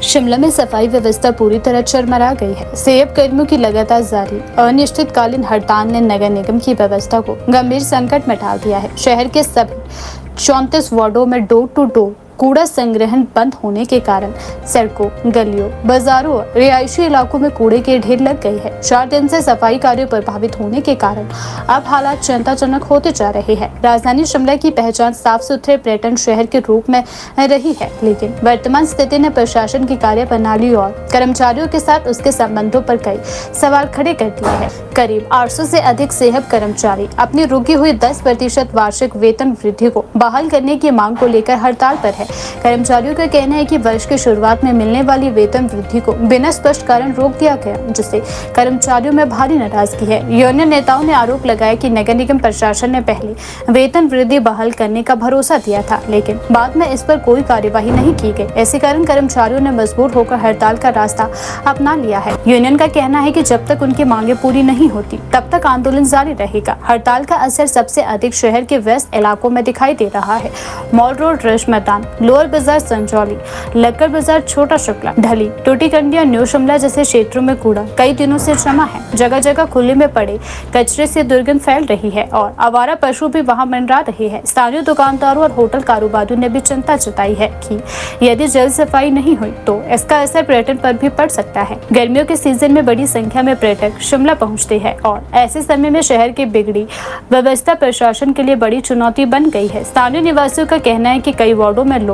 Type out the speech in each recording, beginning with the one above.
शिमला में सफाई व्यवस्था पूरी तरह चरमरा गई है। सेब कर्मियों की लगातार जारी अनिश्चितकालीन हड़ताल ने नगर निगम की व्यवस्था को गंभीर संकट में डाल दिया है। शहर के सभी 34 वार्डों में डोर टू डोर कूड़ा संग्रहण बंद होने के कारण सड़कों, गलियों, बाजारों और रिहायशी इलाकों में कूड़े के ढेर लग गए हैं। 4 दिन से सफाई कार्य प्रभावित होने के कारण अब हालात चिंताजनक होते जा रहे हैं। राजधानी शिमला की पहचान साफ सुथरे पर्यटन शहर के रूप में रही है, लेकिन वर्तमान स्थिति ने प्रशासन की कार्य प्रणाली और कर्मचारियों के साथ उसके संबंधों पर कई सवाल खड़े कर दिए हैं। करीब 800 से अधिक सेहत कर्मचारी अपनी रुकी हुई 10% वार्षिक वेतन वृद्धि को बहाल करने की मांग को लेकर हड़ताल पर है। कर्मचारियों का कहना है कि वर्ष की शुरुआत में मिलने वाली वेतन वृद्धि को बिना स्पष्ट कारण रोक दिया गया, जिससे कर्मचारियों में भारी नाराजगी है। यूनियन नेताओं ने आरोप लगाया कि नगर निगम प्रशासन ने पहले वेतन वृद्धि बहाल करने का भरोसा दिया था, लेकिन बाद में इस पर कोई कार्यवाही नहीं की गई। इसी कारण कर्मचारियों ने मजबूर होकर हड़ताल का रास्ता अपना लिया है। यूनियन का कहना है कि जब तक उनकी मांगे पूरी नहीं होती, तब तक आंदोलन जारी रहेगा। हड़ताल का असर सबसे अधिक शहर के वेस्ट इलाकों में दिखाई दे रहा है। मॉल रोड, रश मैदान, लोअर बाजार, संजौली, लक्कड़ बाजार, छोटा शुक्ला, ढली, टूटीकंडिया, न्यू शिमला जैसे क्षेत्रों में कूड़ा कई दिनों से जमा है। जगह जगह खुले में पड़े कचरे से दुर्गंध फैल रही है और आवारा पशु भी वहां मंडरा रहे हैं। स्थानीय दुकानदारों और होटल कारोबारियों ने भी चिंता जताई है कि यदि जल्द सफाई नहीं हुई तो इसका असर पर्यटन पर भी पड़ सकता है। गर्मियों के सीजन में बड़ी संख्या में पर्यटक शिमला पहुँचते हैं और ऐसे समय में शहर की बिगड़ी व्यवस्था प्रशासन के लिए बड़ी चुनौती बन गई है। स्थानीय निवासियों का कहना है कि कई वार्डों में लोग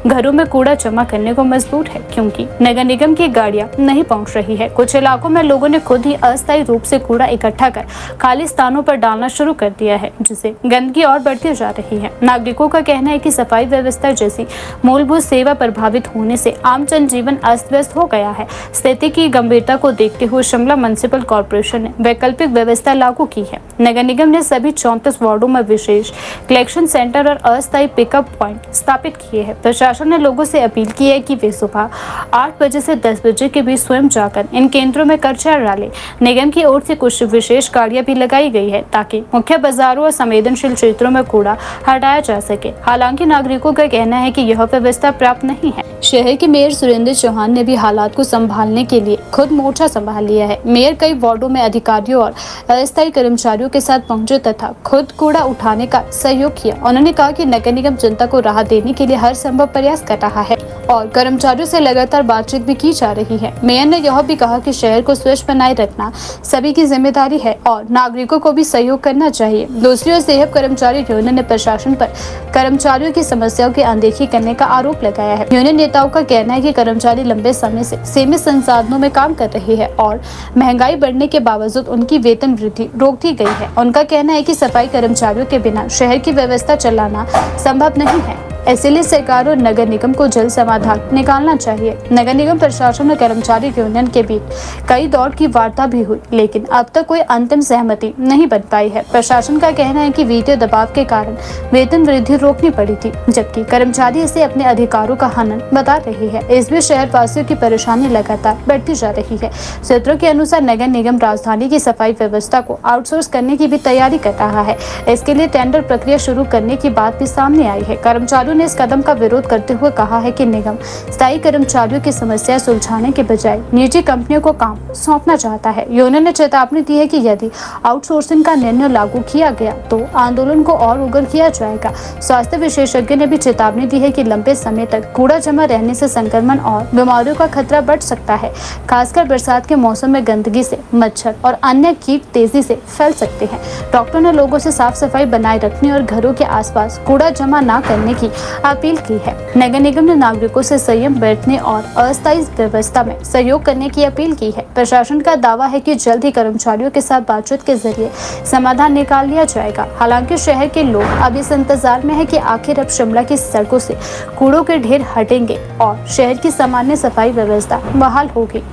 घरों में कूड़ा जमा करने को मजबूर है, क्योंकि नगर निगम की गाड़ियां नहीं पहुंच रही है। कुछ इलाकों में लोगों ने खुद ही अस्थायी रूप से कूड़ा इकट्ठा कर खाली स्थानों पर डालना शुरू कर दिया है, जिससे गंदगी और बढ़ती जा रही है। नागरिकों का कहना है कि सफाई व्यवस्था जैसी मूलभूत सेवा प्रभावित होने से आम जनजीवन अस्त व्यस्त हो गया है। स्थिति की गंभीरता को देखते हुए शिमला म्युनिसिपल कॉर्पोरेशन ने वैकल्पिक व्यवस्था लागू की है। नगर निगम ने सभी 34 वार्डों में विशेष कलेक्शन सेंटर और अस्थायी पिकअप पॉइंट स्थापित किए हैं। प्रशासन ने लोगों से अपील की है कि वे सुबह 8 बजे से 10 बजे के बीच स्वयं जाकर इन केंद्रों में कचरा डालें। निगम की ओर से कुछ विशेष गाड़ियां भी लगाई गई है ताकि मुख्य बाजारों और संवेदनशील क्षेत्रों में कूड़ा हटाया जा सके। हालांकि नागरिकों का कहना है कि यह व्यवस्था पर्याप्त नहीं है। शहर के मेयर सुरेंद्र चौहान ने भी हालात को संभालने के लिए खुद मोर्चा संभाल लिया है। मेयर कई वार्डों में अधिकारियों और अस्थायी कर्मचारियों के साथ पहुंचे तथा खुद कूड़ा उठाने का सहयोग किया। उन्होंने कहा कि नगर निगम जनता को राहत देने के लिए हर संभव प्रयास कर रहा है और कर्मचारियों से लगातार बातचीत भी की जा रही है। मेयर ने यह भी कहा कि शहर को स्वच्छ बनाए रखना सभी की जिम्मेदारी है और नागरिकों को भी सहयोग करना चाहिए। दूसरी ओर सेहत कर्मचारी यूनियन ने प्रशासन पर कर्मचारियों की समस्याओं की अनदेखी करने का आरोप लगाया है। यूनियन नेताओं का कहना है कि कर्मचारी लंबे समय से सीमित संसाधनों में काम कर रहे हैं और महंगाई बढ़ने के बावजूद उनकी वेतन वृद्धि रोक दी गई है। उनका कहना है कि सफाई कर्मचारियों के बिना शहर की व्यवस्था चलाना संभव नहीं है, इसलिए सरकार और नगर निगम को जल्द समाधान निकालना चाहिए। नगर निगम प्रशासन और कर्मचारी यूनियन के बीच कई दौर की वार्ता भी हुई, लेकिन अब तक कोई अंतिम सहमति नहीं बन पाई है। प्रशासन का कहना है कि वित्तीय दबाव के कारण वेतन वृद्धि रोकनी पड़ी थी, जबकि कर्मचारी इसे अपने अधिकारों का हनन बता रहे हैं। इस बीच शहर वासियों की परेशानी लगातार बढ़ती जा रही है। सूत्रों के अनुसार नगर निगम राजधानी की सफाई व्यवस्था को आउटसोर्स करने की भी तैयारी कर रहा है। इसके लिए टेंडर प्रक्रिया शुरू करने की बात भी सामने आई है। कर्मचारियों ने इस कदम का विरोध करते हुए कहा है कि निगम स्थायी कर्मचारियों की समस्या सुलझाने के बजाय निजी कंपनियों को काम सौंपना चाहता है। यूनियन ने चेतावनी दी है कि यदि आउटसोर्सिंग का निर्णय लागू किया गया तो आंदोलन को और उग्र किया जाएगा। स्वास्थ्य विशेषज्ञ ने भी चेतावनी दी है कि लंबे समय तक कूड़ा जमा रहने से संक्रमण और बीमारियों का खतरा बढ़ सकता है। खासकर बरसात के मौसम में गंदगी से मच्छर और अन्य कीट तेजी से फैल सकते हैं। डॉक्टर ने लोगों से साफ सफाई बनाए रखने और घरों के आसपास कूड़ा जमा न करने की अपील की है। नगर निगम ने नागरिकों से संयम बरतने और अस्थायी व्यवस्था में सहयोग करने की अपील की है। प्रशासन का दावा है कि जल्द ही कर्मचारियों के साथ बातचीत के जरिए समाधान निकाल लिया जाएगा। हालांकि शहर के लोग अब इस इंतजार में है कि आखिर अब शिमला की सड़कों से कूड़ों के ढेर हटेंगे और शहर की सामान्य सफाई व्यवस्था बहाल होगी।